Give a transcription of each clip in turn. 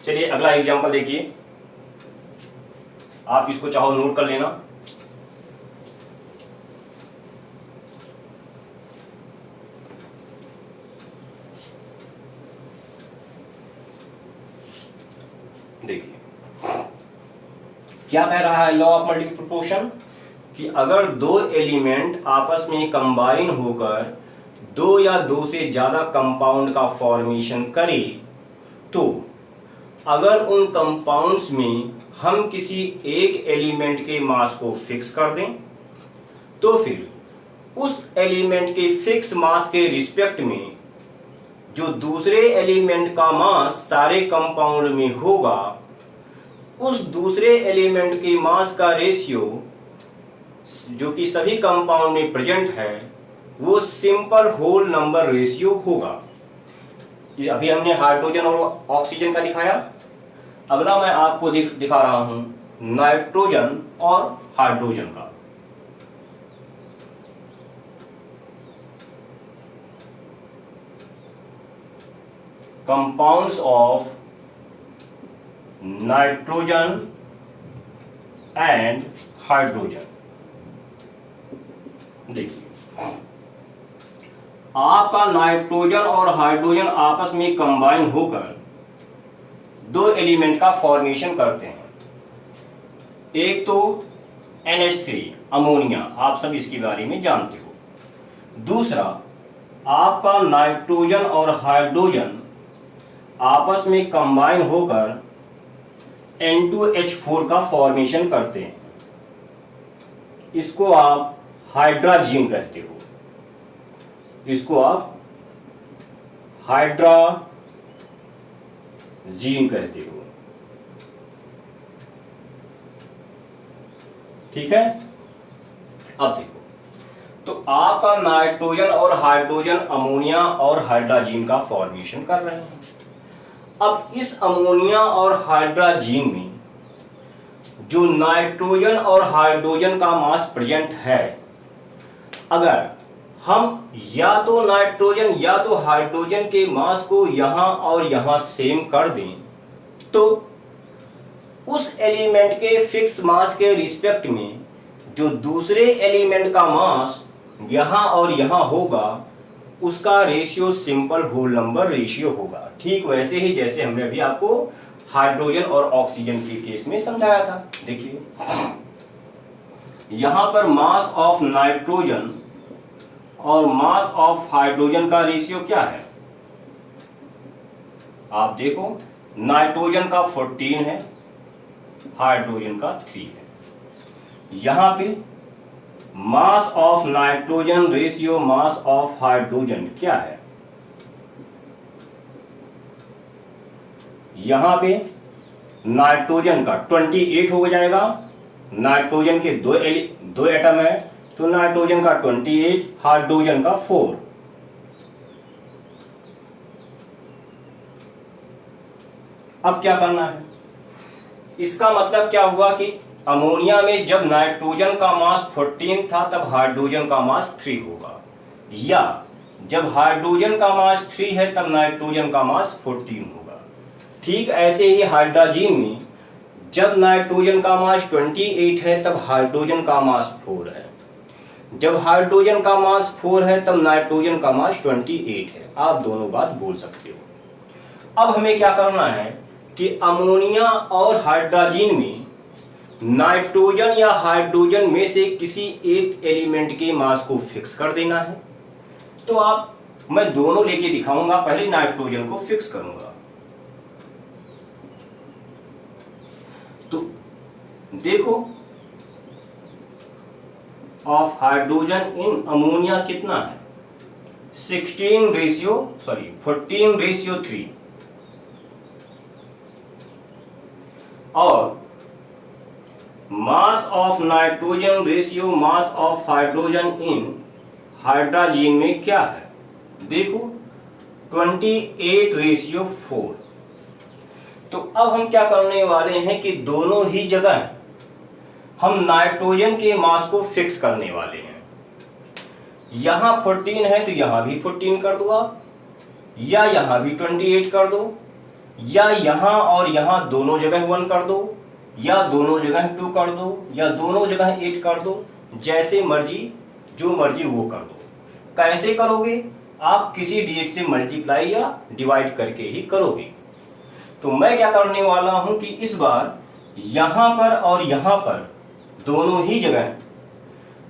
चलिए अगला एग्जांपल देखिए, आप इसको चाहो नोट कर लेना। देखिए क्या कह रहा है लॉ ऑफ मल्टीपल प्रोपोर्शन, कि अगर दो एलिमेंट आपस में कंबाइन होकर दो या दो से ज्यादा कंपाउंड का फॉर्मेशन करे, तो अगर उन कंपाउंड्स में हम किसी एक एलिमेंट के मास को फिक्स कर दें, तो फिर उस एलिमेंट के फिक्स मास के रिस्पेक्ट में जो दूसरे एलिमेंट का मास सारे कंपाउंड में होगा, उस दूसरे एलिमेंट के मास का रेशियो जो कि सभी कंपाउंड में प्रेजेंट है, वो सिंपल होल नंबर रेशियो होगा। ये अभी हमने हाइड्रोजन और ऑक्सीजन का दिखाया। अगला मैं आपको दिखा रहा हूं नाइट्रोजन और हाइड्रोजन का। Compounds of nitrogen and hydrogen. देखिए आपका नाइट्रोजन और हाइड्रोजन आपस में कंबाइन होकर दो एलिमेंट का फॉर्मेशन करते हैं। एक तो NH3 अमोनिया, आप सब इसके बारे में जानते हो। दूसरा आपका नाइट्रोजन और हाइड्रोजन आपस में कंबाइन होकर N2H4 का फॉर्मेशन करते हैं। इसको आप हाइड्राजीन कहते हो, इसको आप हाइड्राजीन कहते हो। ठीक है, अब देखो, तो आपका नाइट्रोजन और हाइड्रोजन अमोनिया और हाइड्राजीन का फॉर्मेशन कर रहे हैं। अब इस अमोनिया और हाइड्राजीन में जो नाइट्रोजन और हाइड्रोजन का मास प्रेजेंट है, अगर हम या तो नाइट्रोजन या तो हाइड्रोजन के मास को यहां और यहां सेम कर दें, तो उस एलिमेंट के फिक्स मास के रिस्पेक्ट में जो दूसरे एलिमेंट का मास यहां और यहां होगा, उसका ratio simple whole number ratio होगा। ठीक वैसे ही जैसे हमने अभी आपको हाइड्रोजन और ऑक्सीजन के केस में समझाया था। देखिए यहां पर मास ऑफ नाइट्रोजन और मास ऑफ हाइड्रोजन का रेशियो क्या है, आप देखो, नाइट्रोजन का 14 है, हाइड्रोजन का 3 है। यहां पे mass of nitrogen ratio mass of hydrogen क्या है, यहां पे नाइट्रोजन का 28 हो जाएगा। नाइट्रोजन के दो एटम है, तो नाइट्रोजन का 28, हाइड्रोजन का 4। अब क्या करना है, इसका मतलब क्या हुआ कि अमोनिया में जब नाइट्रोजन का मास 14 था, तब हाइड्रोजन का मास 3 होगा, या जब हाइड्रोजन का मास 3 है तब नाइट्रोजन का मास 14 होगा। ठीक ऐसे ही हाइड्रोजन में जब नाइट्रोजन का मास 28 है तब हाइड्रोजन का मास 4 है, जब हाइड्रोजन का मास 4 है तब नाइट्रोजन का मास 28 है। आप दोनों बात बोल सकते हो। अब हमें क्या करना है कि अमोनिया और हाइड्रोजन में नाइट्रोजन या हाइड्रोजन में से किसी एक एलिमेंट के मास को फिक्स कर देना है। तो मैं दोनों लेके दिखाऊंगा, पहले नाइट्रोजन को फिक्स करूंगा। तो देखो ऑफ हाइड्रोजन इन अमोनिया कितना है, 14/3, और mass of nitrogen ratio mass of hydrogen in hydrogen में क्या है, देखो 28/4। तो अब हम क्या करने वाले हैं कि दोनों ही जगह हम नाइट्रोजन के मास को फिक्स करने वाले हैं। यहां 14 है तो यहां भी 14 कर दो आप, या यहां भी 28 कर दो, या यहाँ और यहाँ दोनों जगह 1 कर दो, या दोनों जगह 2 कर दो, या दोनों जगह 8 कर दो, जैसे मर्जी, जो मर्जी वो कर दो। कैसे करोगे? आप किसी डिजिट से मल्टीप्लाई या डिवाइड करके ही करोगे। तो मैं क्या करने वाला हूं कि इस बार यहां पर और यहां पर दोनों ही जगह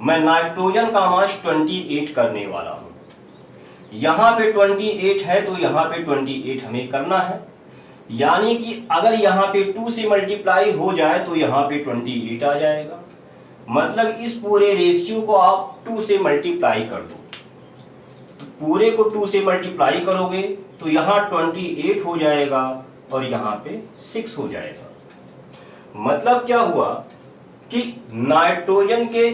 मैं नाइट्रोजन का मास 28 करने वाला हूं। यहां पे 28 है तो यहां पे 28 हमें करना है, यानी कि अगर यहां पे 2 से मल्टीप्लाई हो जाए तो यहां पे 28 आ जाएगा। मतलब इस पूरे रेशियो को आप 2 से मल्टीप्लाई कर दो। तो पूरे को 2 से मल्टीप्लाई करोगे तो यहां 28 हो जाएगा और यहां पे 6 हो जाएगा। मतलब क्या हुआ कि नाइट्रोजन के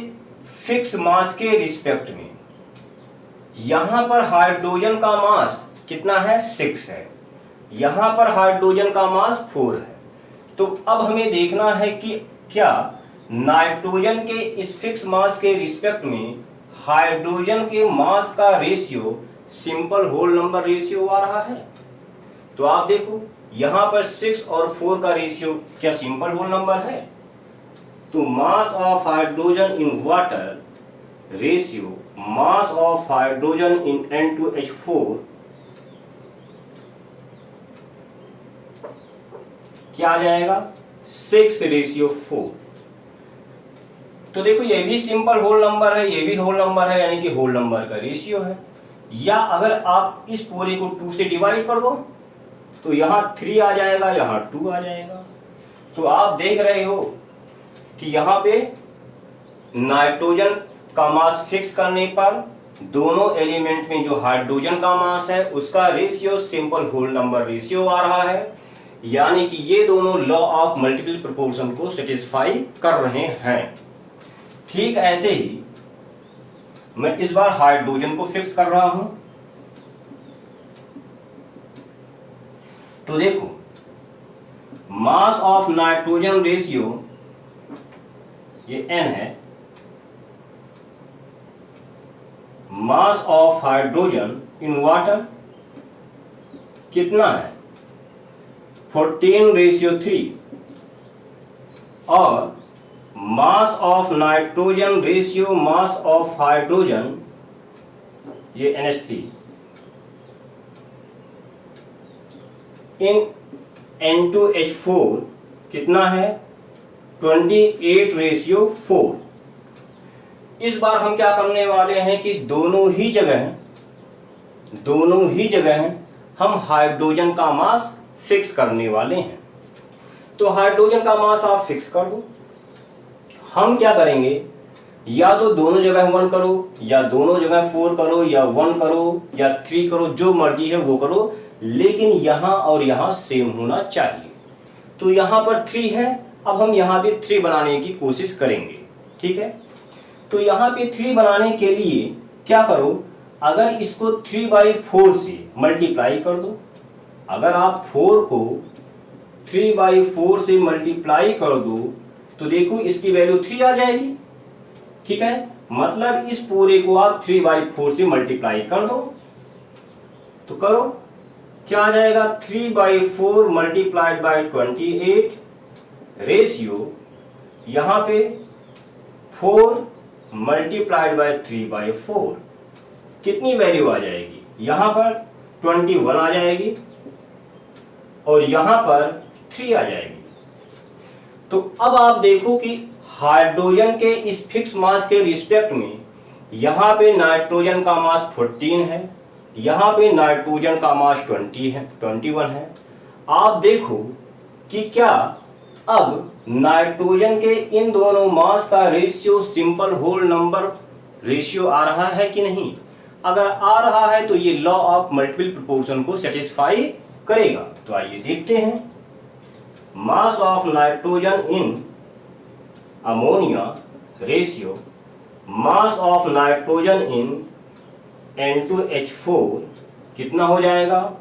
फिक्स मास के रिस्पेक्ट में यहां पर हाइड्रोजन का मास कितना है? 6 है। यहां पर हाइड्रोजन का मास 4 है। तो अब हमें देखना है कि क्या नाइट्रोजन के इस फिक्स मास के रिस्पेक्ट में हाइड्रोजन के मास का ratio simple whole number ratio आ रहा है। तो आप देखो यहां पर 6 और 4 का रेशियो क्या सिंपल होल नंबर है? तो mass of hydrogen in water ratio mass of hydrogen in N2H4 क्या आ जाएगा? 6:4। तो देखो ये भी सिंपल होल नंबर है, ये भी होल नंबर है, यानी कि होल नंबर का रेशियो है। या अगर आप इस पूरे को 2 से डिवाइड कर दो तो यहाँ 3 आ जाएगा, यहाँ 2 आ जाएगा। तो आप देख रहे हो कि यहाँ पे नाइट्रोजन का मास फिक्स करने पर दोनों एलिमेंट में जो हाइड्रोजन का मास है उसका ratio simple whole number ratio आ रहा है, यानी कि ये दोनों लॉ ऑफ मल्टीपल प्रोपोर्शन को सेटिस्फाई कर रहे हैं। ठीक ऐसे ही मैं इस बार हाइड्रोजन को फिक्स कर रहा हूं। तो देखो मास ऑफ नाइट्रोजन रेशियो ये n है, mass of hydrogen in water कितना है? 14:3 और mass of nitrogen ratio mass of hydrogen ये NH3 इन N2H4 कितना है? 28:4। इस बार हम क्या करने वाले हैं कि दोनों ही जगह हम हाइड्रोजन का मास फिक्स करने वाले हैं। तो हाइड्रोजन का मास आप फिक्स कर दो। हम क्या करेंगे, या तो दोनों जगह 1 करो, या दोनों जगह 4 करो, या 1 करो, या 3 करो, जो मर्जी है वो करो, लेकिन यहां और यहां सेम होना चाहिए। तो यहां पर 3 है, अब हम यहां पे 3 बनाने की कोशिश करेंगे। ठीक है, तो यहां पे 3 बनाने के लिए क्या करो, अगर इसको 3/4 से मल्टीप्लाई कर दो। अगर आप 4 को 3/4 से मल्टीप्लाई कर दो तो देखो इसकी वैल्यू 3 आ जाएगी। ठीक है, मतलब इस पूरे को आप 3/4 से मल्टीप्लाई कर दो। तो करो, क्या आ जाएगा? 3/4 मल्टीप्लाइड बाई 28 रेशियो यहां पे 4 मल्टीप्लाइड बाई 3/4 कितनी वैल्यू आ जाएगी? यहां पर 21 आ जाएगी और यहां पर 3 आ जाएगी। तो अब आप देखो कि हाइड्रोजन के इस फिक्स मास के रिस्पेक्ट में यहां पे नाइट्रोजन का मास 14 है, यहां पे नाइट्रोजन का मास 21 है। आप देखो कि क्या अब नाइट्रोजन के इन दोनों मास का ratio simple whole number ratio आ रहा है कि नहीं? अगर आ रहा है तो ये लॉ ऑफ मल्टीपल प्रोपोर्शन को सेटिस्फाई करेगा। तो आइए देखते हैं, mass of nitrogen in ammonia ratio mass of nitrogen in N2H4 कितना हो जाएगा?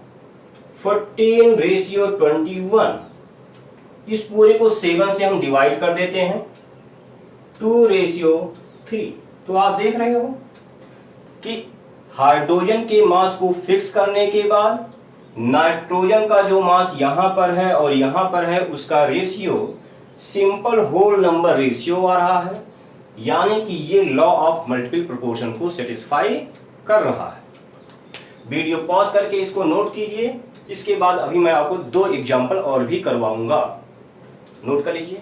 14:21। इस पूरे को 7 से हम डिवाइड कर देते हैं, 2:3। तो आप देख रहे हो कि हाइड्रोजन के मास को फिक्स करने के बाद नाइट्रोजन का जो मास यहां पर है और यहां पर है उसका ratio simple whole number ratio आ रहा है, यानी कि ये लॉ ऑफ मल्टीपल प्रोपोर्शन को सेटिस्फाई कर रहा है। वीडियो पॉज करके इसको नोट कीजिए। इसके बाद अभी मैं आपको 2 एग्जांपल और भी करवाऊंगा, नोट कर लीजिए।